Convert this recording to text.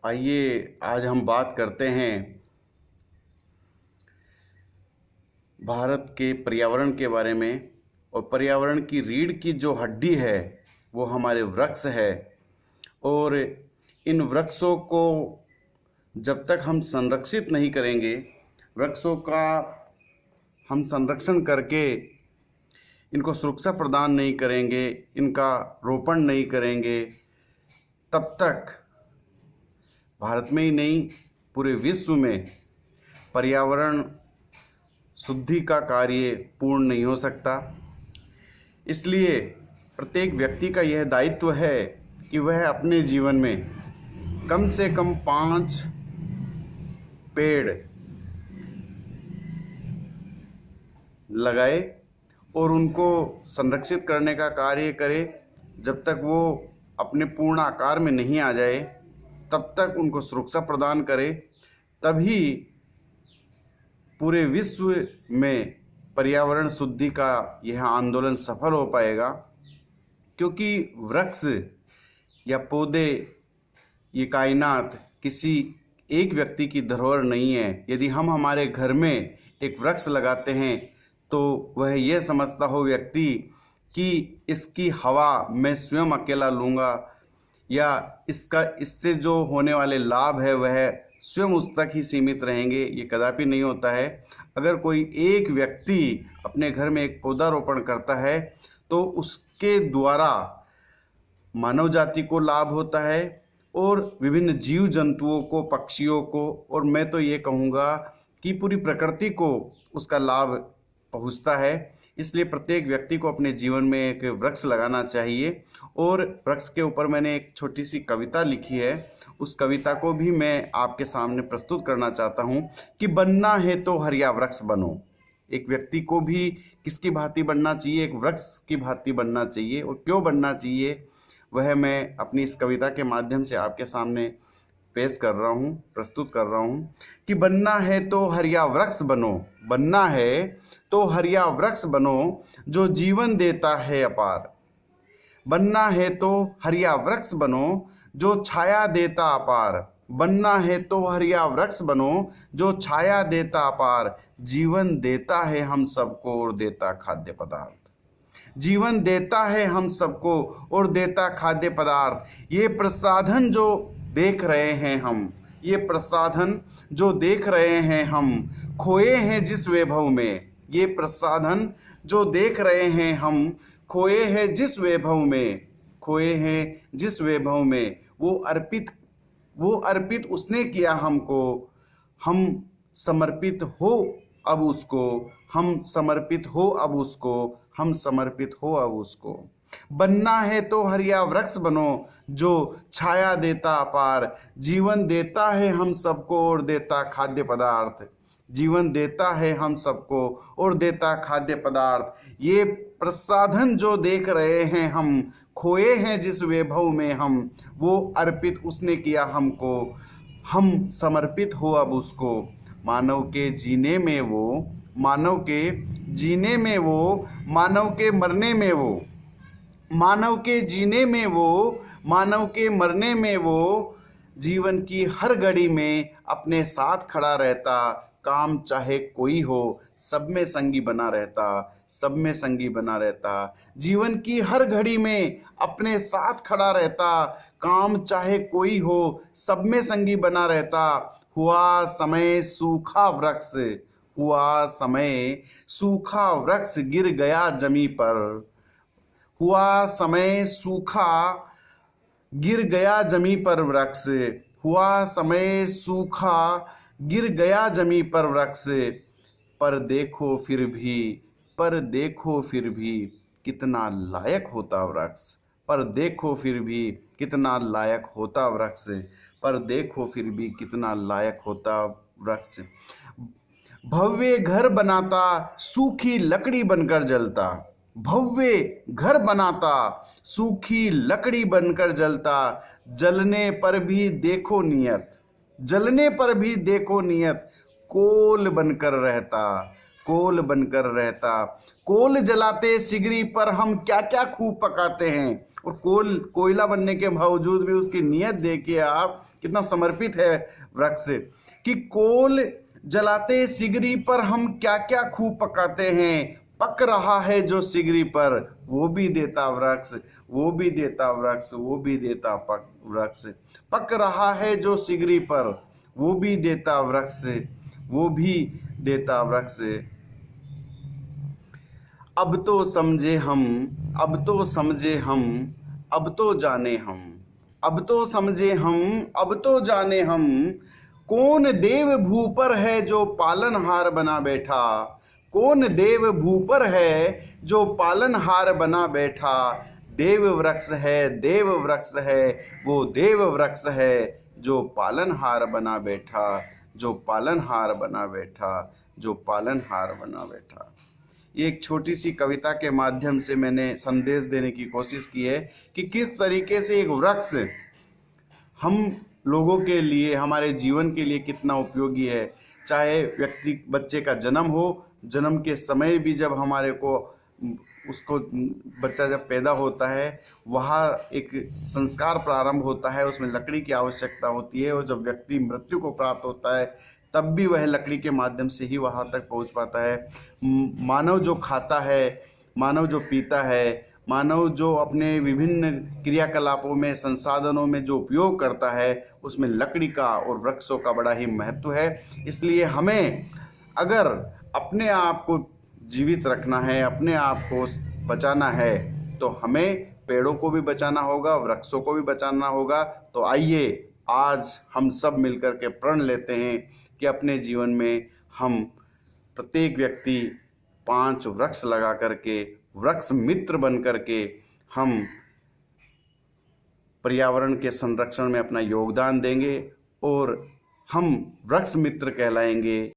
आइए आज हम बात करते हैं भारत के पर्यावरण के बारे में। और पर्यावरण की रीढ़ की जो हड्डी है वो हमारे वृक्ष है। और इन वृक्षों को जब तक हम संरक्षित नहीं करेंगे, वृक्षों का हम संरक्षण करके इनको सुरक्षा प्रदान नहीं करेंगे, इनका रोपण नहीं करेंगे, तब तक भारत में ही नहीं पूरे विश्व में पर्यावरण शुद्धि का कार्य पूर्ण नहीं हो सकता। इसलिए प्रत्येक व्यक्ति का यह दायित्व है कि वह अपने जीवन में कम से कम 5 पेड़ लगाए और उनको संरक्षित करने का कार्य करे। जब तक वो अपने पूर्ण आकार में नहीं आ जाए तब तक उनको सुरक्षा प्रदान करे, तभी पूरे विश्व में पर्यावरण शुद्धि का यह आंदोलन सफल हो पाएगा। क्योंकि वृक्ष या पौधे, ये कायनात किसी एक व्यक्ति की धरोहर नहीं है। यदि हम हमारे घर में एक वृक्ष लगाते हैं तो वह यह समझता हो व्यक्ति कि इसकी हवा मैं स्वयं अकेला लूँगा या इससे जो होने वाले लाभ है वह स्वयं उस तक ही सीमित रहेंगे, ये कदापि नहीं होता है। अगर कोई एक व्यक्ति अपने घर में एक पौधारोपण करता है तो उसके द्वारा मानव जाति को लाभ होता है और विभिन्न जीव जंतुओं को, पक्षियों को, और मैं तो ये कहूँगा कि पूरी प्रकृति को उसका लाभ पहुँचता है। इसलिए प्रत्येक व्यक्ति को अपने जीवन में एक वृक्ष लगाना चाहिए। और वृक्ष के ऊपर मैंने एक छोटी सी कविता लिखी है, उस कविता को भी मैं आपके सामने प्रस्तुत करना चाहता हूँ कि बनना है तो हरिया वृक्ष बनो। एक व्यक्ति को भी किसकी भांति बनना चाहिए? एक वृक्ष की भांति बनना चाहिए। और क्यों बनना चाहिए वह मैं अपनी इस कविता के माध्यम से आपके सामने पेश कर रहा हूँ, प्रस्तुत कर रहा हूँ कि बनना है तो हरिया वृक्ष बनो, बनना है तो हरिया वृक्ष बनो जो जीवन देता है अपार। बनना है तो हरिया वृक्ष बनो जो छाया देता अपार। बनना है तो हरिया वृक्ष बनो जो छाया देता अपार। जीवन देता है हम सबको और देता खाद्य पदार्थ। जीवन देता है हम सबको और देता खाद्य पदार्थ। ये प्रसाधन जो देख रहे हैं हम, ये प्रसाधन जो देख रहे हैं हम, खोए हैं जिस वैभव में। ये प्रसाधन जो देख रहे हैं हम, खोए हैं जिस वैभव में, खोए हैं जिस वैभव में। वो अर्पित उसने किया हमको, हम समर्पित हो अब उसको, हम समर्पित हो अब उसको, हम समर्पित हो अब उसको। बनना है तो हरिया वृक्ष बनो जो छाया देता अपार। जीवन देता है हम सबको और देता खाद्य पदार्थ। जीवन देता है हम सबको और देता खाद्य पदार्थ। ये प्रसाधन जो देख रहे हैं हम, खोए हैं जिस वैभव में हम, वो अर्पित उसने किया हमको, हम समर्पित हो अब उसको। मानव के जीने में वो, मानव के जीने में वो, मानव के मरने में वो, मानव के जीने में वो, मानव के मरने में वो, जीवन की हर घड़ी में अपने साथ खड़ा रहता। काम चाहे कोई हो सब में संगी बना रहता, सब में संगी बना रहता। जीवन की हर घड़ी में अपने साथ खड़ा रहता। काम चाहे कोई हो सब में संगी बना रहता। हुआ समय सूखा वृक्ष, हुआ समय सूखा वृक्ष गिर गया जमी पर। हुआ समय सूखा गिर गया जमी पर वृक्ष। हुआ समय सूखा गिर गया जमी पर वृक्ष। पर देखो फिर भी, पर देखो फिर भी कितना लायक होता वृक्ष। पर देखो फिर भी कितना लायक होता वृक्ष। पर देखो फिर भी कितना लायक होता वृक्ष। भव्य घर बनाता सूखी लकड़ी बनकर जलता। भव्य घर बनाता सूखी लकड़ी बनकर जलता। जलने पर भी देखो नियत, जलने पर भी देखो नियत, कोल बनकर रहता। कोल बनकर रहता। कोल जलाते सिगरी पर हम क्या क्या खूब पकाते हैं। और कोयला बनने के बावजूद भी उसकी नियत देखिए आप, कितना समर्पित है वृक्ष, कि कोल जलाते सिगरी पर हम क्या क्या खूब पकाते हैं। पक रहा है जो सिगरी पर, वो भी देता वृक्ष, वो भी देता वृक्ष, वो भी देता वृक्ष। पक रहा है जो सिगरी पर, वो भी देता वृक्ष, वो भी देता वृक्ष। अब तो समझे हम, अब तो समझे हम, अब तो जाने हम, अब तो समझे हम, अब तो जाने हम, कौन देव भू पर है जो पालनहार बना बैठा। कौन देव भू पर है जो पालनहार बना बैठा। देव वृक्ष है, देव वृक्ष है, वो देव वृक्ष है जो पालनहार बना बैठा, जो पालनहार बना बैठा, जो पालनहार बना बैठा। ये एक छोटी सी कविता के माध्यम से मैंने संदेश देने की कोशिश की है कि किस तरीके से एक वृक्ष हम लोगों के लिए, हमारे जीवन के लिए कितना उपयोगी है। चाहे व्यक्ति बच्चे का जन्म हो, जन्म के समय भी जब हमारे को उसको बच्चा जब पैदा होता है वहाँ एक संस्कार प्रारंभ होता है, उसमें लकड़ी की आवश्यकता होती है। और जब व्यक्ति मृत्यु को प्राप्त होता है तब भी वह लकड़ी के माध्यम से ही वहाँ तक पहुँच पाता है। मानव जो खाता है, मानव जो पीता है, मानव जो अपने विभिन्न क्रियाकलापों में, संसाधनों में जो उपयोग करता है, उसमें लकड़ी का और वृक्षों का बड़ा ही महत्व है। इसलिए हमें अगर अपने आप को जीवित रखना है, अपने आप को बचाना है, तो हमें पेड़ों को भी बचाना होगा, वृक्षों को भी बचाना होगा। तो आइए आज हम सब मिलकर के प्रण लेते हैं कि अपने जीवन में हम प्रत्येक व्यक्ति 5 वृक्ष लगा करके, वृक्ष मित्र बन करके हम पर्यावरण के संरक्षण में अपना योगदान देंगे और हम वृक्ष मित्र कहलाएंगे।